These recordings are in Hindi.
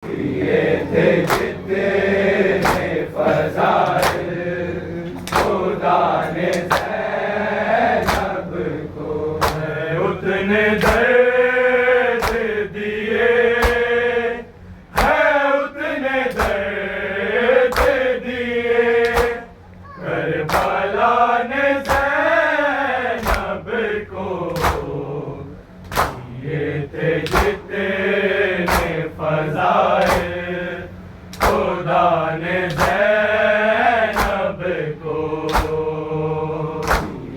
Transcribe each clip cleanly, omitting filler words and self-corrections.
ये थे जितने फज़ाइल खुदा ने ज़ैनब को उतने दर्द दिए हैं, उतने दर्द दिए करबला ने ज़ैनब को। ये थे जितने फज़ाइल खुदा ने ज़ैनब को।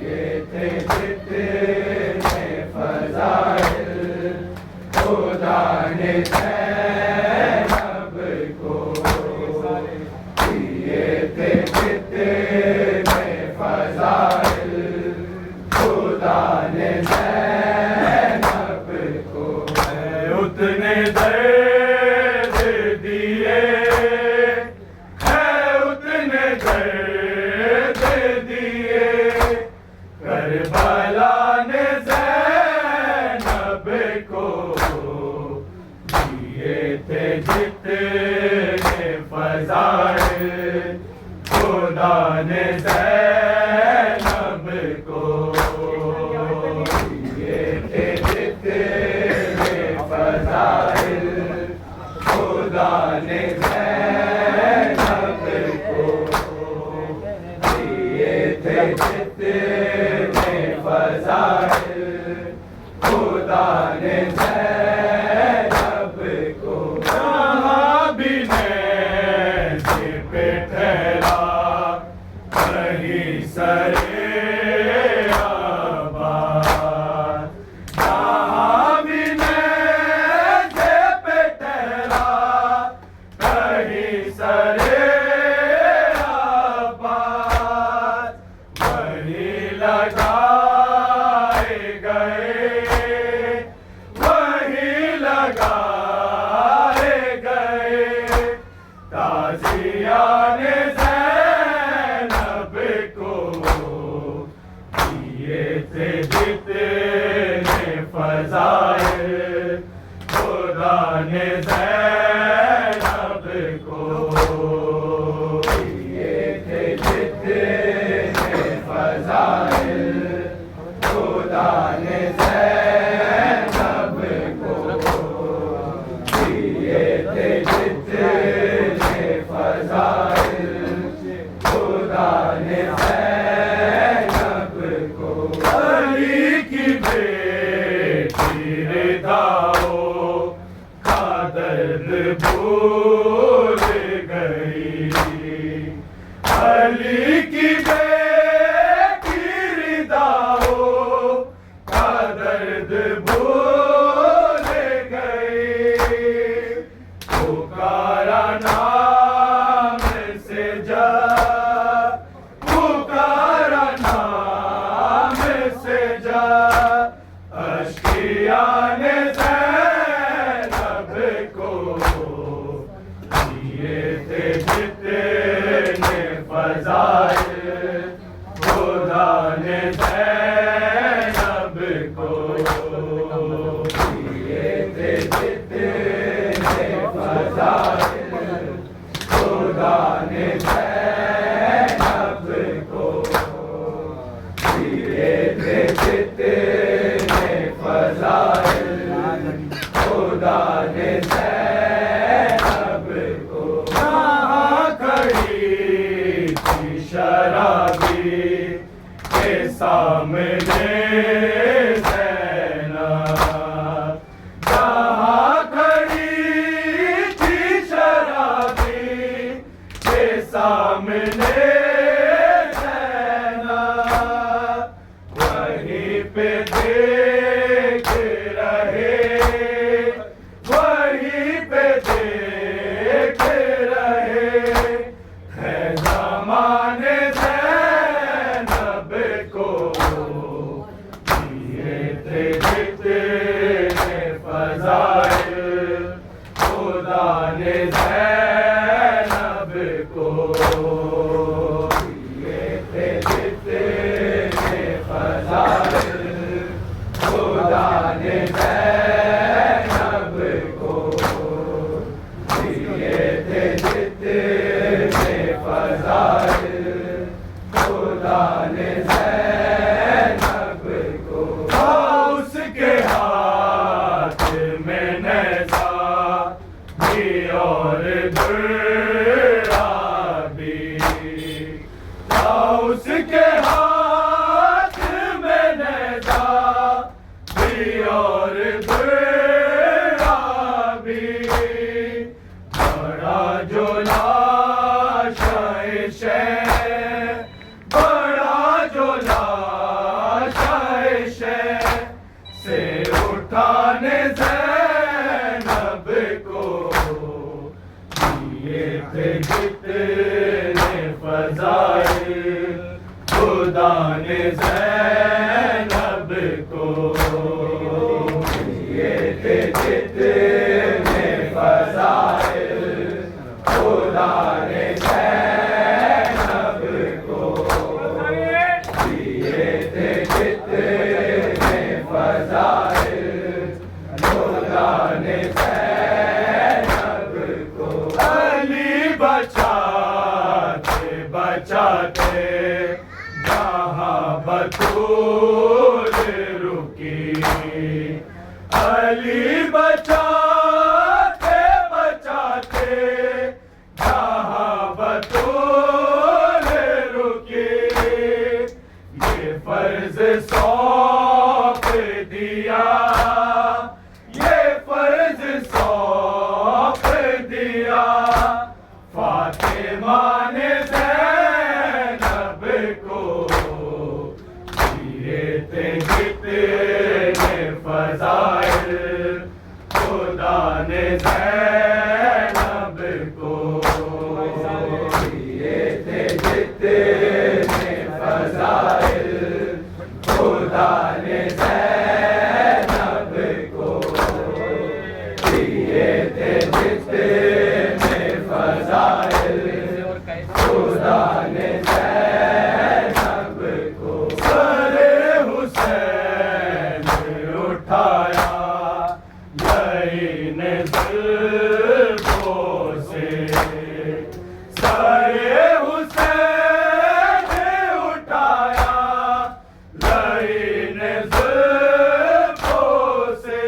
ये थे जितने फज़ाइल खुदा ने ज़ैनब को। ये थे जितने फज़ाइल खुदा ने ज़ैनब को। उतने दर्द दिए हैं, उतने दर्द दिए करबला ने ज़ैनब को। दिए थे जितने फज़ाइल खुदा ने ज़ैनब को। दिए थे जितने फज़ाइल खुदा ने ज़ैनब को। दिए थे जितने फज़ाइल खुदा ने ज़ैनब को। जहाँ भी नेज़े पे ठहरा कहीं सरे आबाद, जहाँ भी नेज़े पे ठहरा कहीं सरे आबाद, वहीं लगाए गए, वहीं लगाए गए ताज़िया ने ज़ैनब को। दिए थे जितने फज़ाइल खुदा ने ज़ैनब को। दिए थे जितने फज़ाइल खुदा ने ज़ैनब को। दिए थे जितने फज़ाइल खुदा ने ज़ैनब को। अली की बेटी रिदाओ का दर्द भूल गई, अली की बेटी रिदाओ का दर्द भूल गई। पुकारा नाम से जा, पुकारा नाम से जा अश्किया ने ज़ैनब को। दिए थे जितने फज़ाइल खुदा ने ज़ैनब को। दिए थे जितने फज़ाइल खुदा ने ज़ैनब को। दिए थे जितने फज़ाइल खुदा ने ज़ैनब को। जहाँ खड़ी थी शराबी के सामने ज़ैनब, जहाँ खड़ी थी शराबी के सामने ज़ैनब, वहीं पे देख रहे, वहीं पे देख रहे है ज़माने ज़ैनब को। दिए थे जितने फज़ाइल खुदा ने ज़ैनब को। दिए थे जितने फज़ाइल खुदा ने ज़ैनब को। और दुर्रा भी था उसके हाथ में नेज़ा भी और दुर्रा भी बड़ा जो लाशाए बड़ा जो लाशाए से उठाने ज़ैनब को दिए थे जितने फ़ज़ाइल खुदा ने ज़ैनब को दिए थे जितने फ़ज़ाइल खुदा ने ज़ैनब को दिए थे जितने फ़ज़ाइल खुदा ने ज़ैनब को अली बचाते बचाते जहाँ बतूल रुकी अली बचाते बचाते जहाँ बतूल रुकी ये फर्ज सौंप दिया ये फर्ज सौंप दिया फातिमा ने ज़ैनब को दिए थे जितने फ़ज़ाइल खुदा ने ज़ैनब को दिए थे जितने फ़ज़ाइल खुदा ने ज़ैनब को दिए थे जितने फ़ज़ाइल खुदा ने ज़ैनब को सरे हुसैन उठाया लईन ज़ुल्फ़ों से सरे हुसैन उठाया लईन ज़ुल्फ़ों से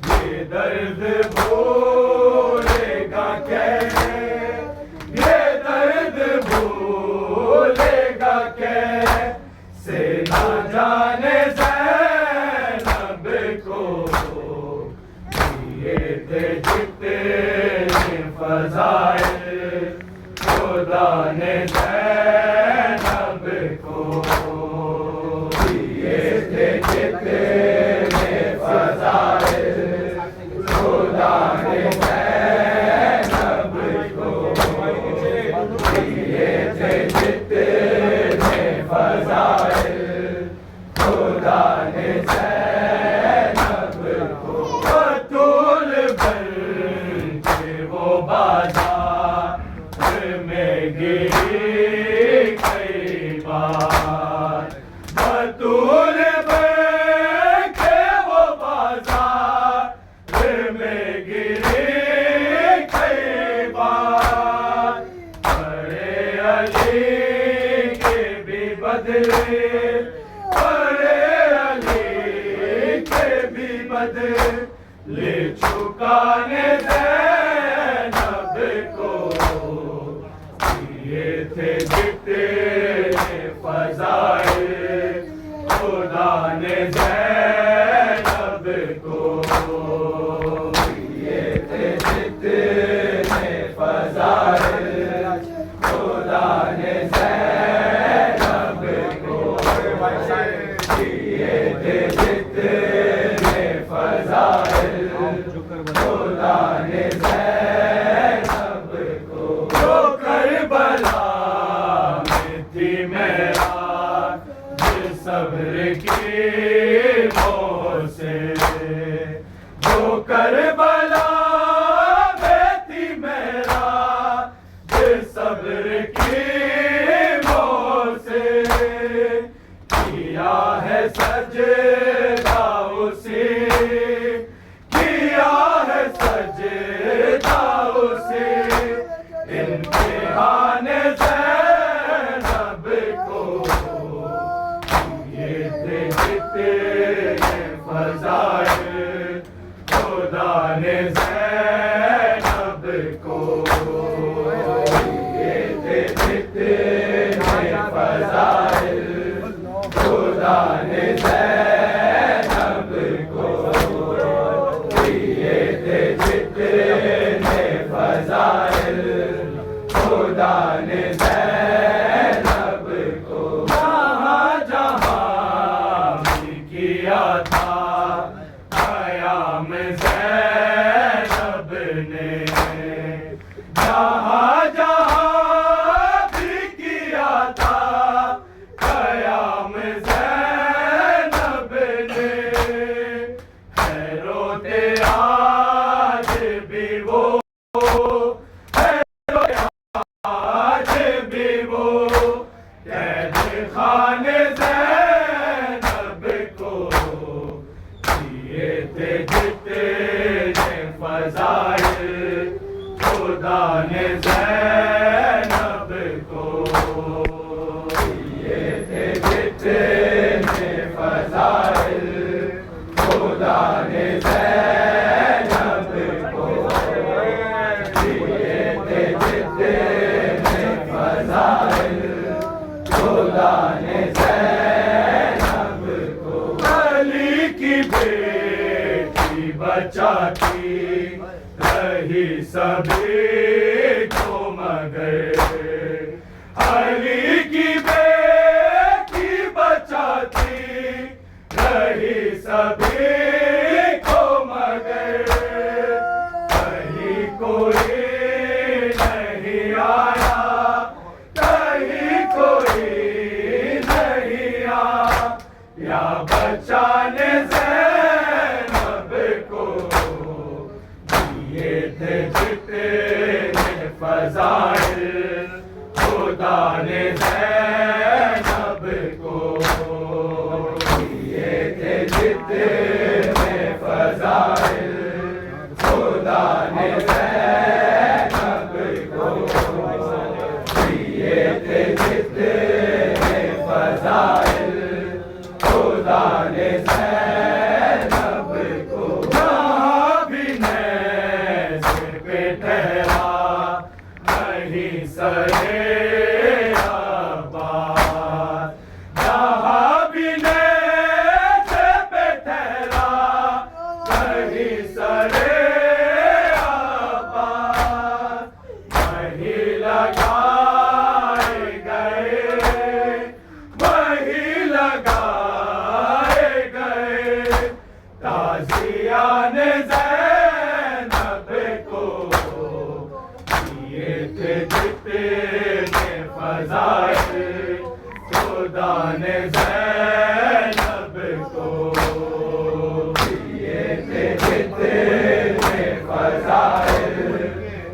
ये दर्द भूलेगा कैसे ये दर्द भूलेगा कैसे ना जाने ज़ैनब को दिए थे जितने फ़ज़ाइल खुदा ने ज़ैनब को दिए थे जितने फ़ज़ाइल खुदा ने ज़ैनब को दिए थे जितने फ़ज़ाइल खुदा ने ज़ैनब को बतूल बन के वो बाज़ार में गिरी कई बार बतूल बन के वो बाज़ार में गिरी कई बार बड़े अली के भी बदले बड़े अली के भी बदले चुकाने ज़ैनब को दिए थे जितने फ़ज़ाइल खुदा ने ज़ैनब को दिए थे जितने फ़ज़ाइल खुदा ने ज़ैनब को दिए थे जितने फ़ज़ाइल खुदा ने फज़ाइल खुदा ने ज़ैनब को जहाँ जहाँ भी किया था क़याम ज़ैनब ने, जहाँ जहाँ भी किया था क़याम ज़ैनब ने, है रोते आज भी वो, है रोते आज भी वो, कैद खाने ज़ैनब को दिए थे जितने फज़ाइल खुदा ने ज़ैनब को, दिए थे जितने फज़ाइल खुदा ने ज़ैनब को, दिए थे जितने फज़ाइल खुदा ने ज़ैनब को। अली की बेटी बचाती रही सभी को मगर, अली की बेटी बचाती रही सभी को मगर, कहीं कोई नहीं आया, कहीं कोई नहीं आया, या बचाने ज़ैनब को दिए थे जितने फज़ाइल खुदा ने ज़ैनब को, दिए थे जितने फज़ाइल खुदा ने ज़ैनब को, दिए थे जितने फज़ाइल खुदा ने ज़ैनब को। जहाँ भी नेज़े पे ठहरा नहीं सरे आबाद, जहाँ भी नेज़े पे ठहरा नहीं सरे आबाद, वहीं लगाए गए, वहीं लगाए गए ताज़ियाने ज़ैनब को, दिए थे जितने फज़ाइल खुदा ने ज़ैनब को, दिए थे जितने फज़ाइल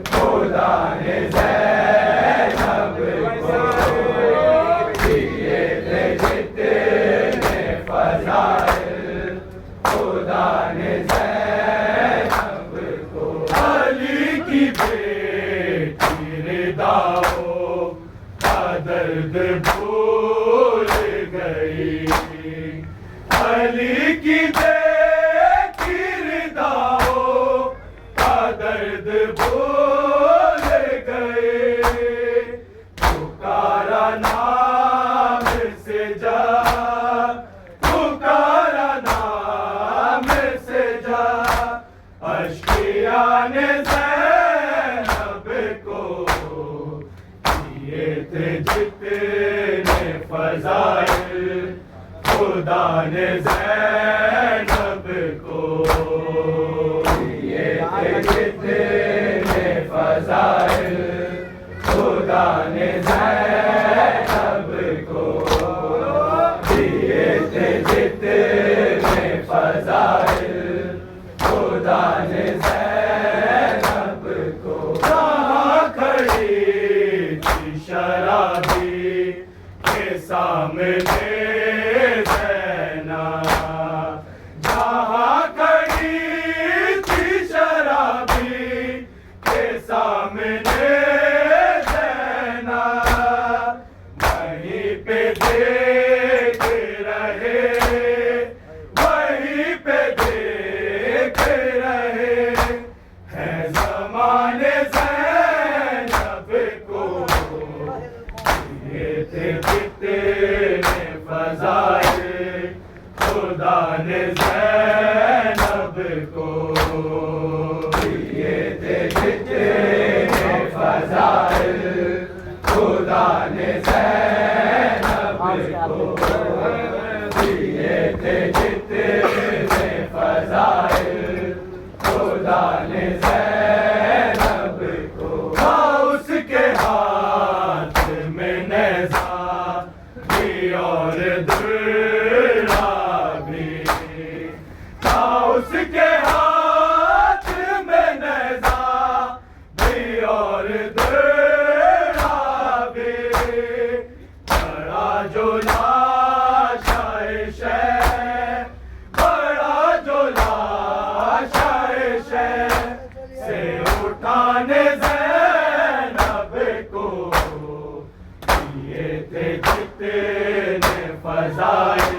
खुदा ने ज़ैनब को, दिए थे जितने फज़ाइल खुदा ने ज़ैनब को। अली की बेटी रिदाओ का दर्द भूल गई, अली की बेटी रिदाओ का दर्द भूल गई, पुकारा नाम से जा, पुकारा नाम से जा, अश्कियाने ज़ैनब को दिए थे जितने फज़ाइल खुदा ने ज़ैनब को, दिए थे जितने फज़ाइल खुदा ने ज़ैनब को, दिए थे जितने फज़ाइल खुदा ने ज़ैनब को। जहाँ खड़ी थी शराबी के सामने ज़ैनब, जहाँ खड़ी थी शराबी के सामने ज़ैनब, वहीं पे देख रहे, वहीं पे देख रहे हैं ज़माने ज़ैनब को, दिए थे जितने फज़ाइल खुदा ने ज़ैनब को, दिए थे जितने उठाने ज़ैनब को, ये थे जितने फज़ाइल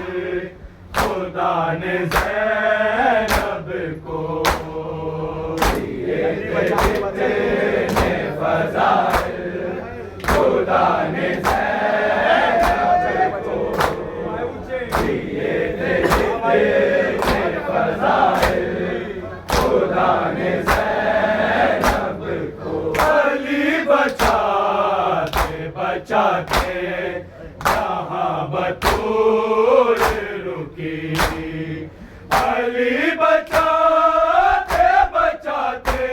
खुदा ने ज़ैनब को, ये थे जितने फज़ाइल खुदा ने ज़ैनब को, ये थे जितने फज़ाइल खुदा ने ज़ैनब को। अली बचाते बचाते जहाँ बतूल रुकी, अली बचाते बचाते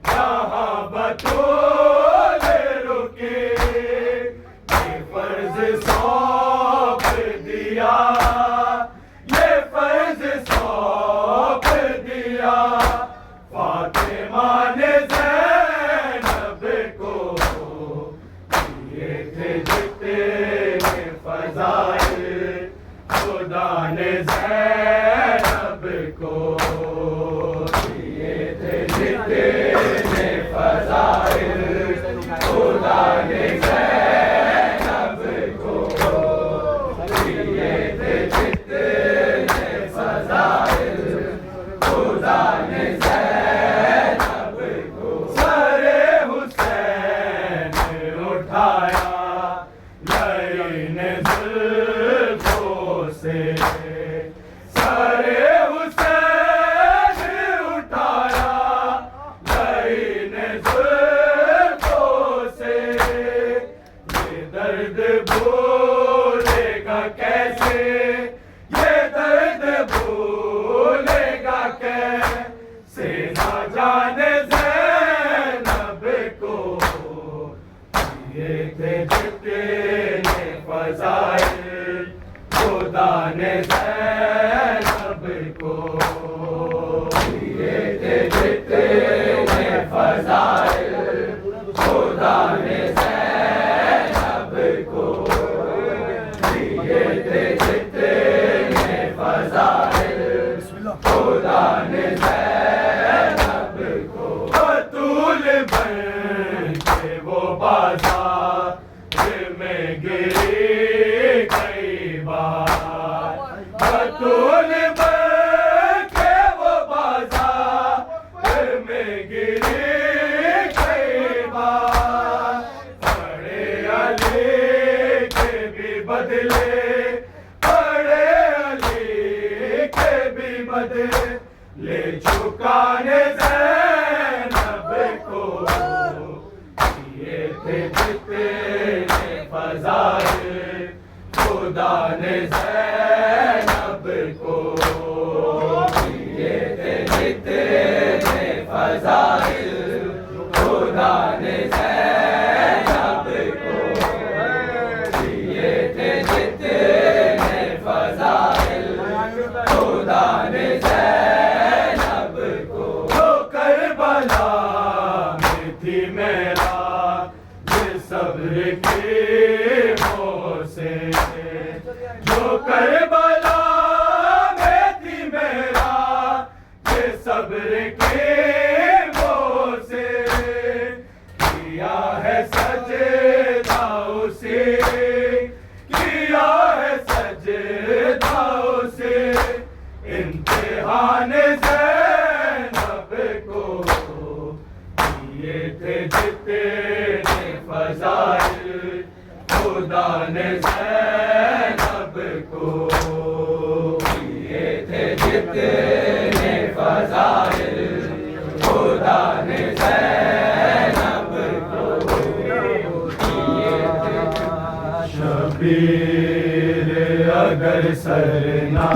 जहाँ बतूल रुकी, ये फर्ज सौंप दिया, ये फर्ज सौंप दिया फातिमा ने ज़ैनब को, ये थे जितने फज़ाइल खुदा ने ज़ैनब को, ये थे जितने फज़ाइल खुदा ने ज़ैनब को, ये थे जितने फज़ाइल खुदा ने ज़ैनब को। सरे हुसैन उठाया लईने ज़ुल्फ़ों से, सरे हुसैन उठाया लईने ज़ुल्फ़ों से, ये दर्द भूलेगा कैसे, ये दर्द भूलेगा कैसे ना जाने ज़ैनब को, ये थे जितने फज़ाइल खुदा ने ज़ैनब को, ये थे जितने फज़ाइल खुदा ने ज़ैनब को, ये थे जितने फज़ाइल खुदा ने ज़ैनब को। बतूल बन के वो बाज़ार में गिरी कई बार, बतूल बन के वो बाज़ार में गिरी कई बार, बड़े अली के भी बदले, बड़े अली के भी बदले ले चुकाने ज़ैनब को, ये थे जितने फज़ाइल खुदा ने ज़ैनब को, ये थे जितने फज़ाइल खुदा ने ज़ैनब को, ये थे जितने फज़ाइल खुदा ने ज़ैनब को। जो करबला में थी मेरा ये सब्र की मोह से, जो करबला में थी मेरा ये सब्र की मोह से, किया है सजदा उसे, किया है सजदा उसे, इम्तिहान ज़ैनब को, ये थे जितने फज़ाइल खुदा ने ज़ैनब को, ये थे जितने फज़ाइल खुदा ने ज़ैनब को, ये थे शबीर अगर सरना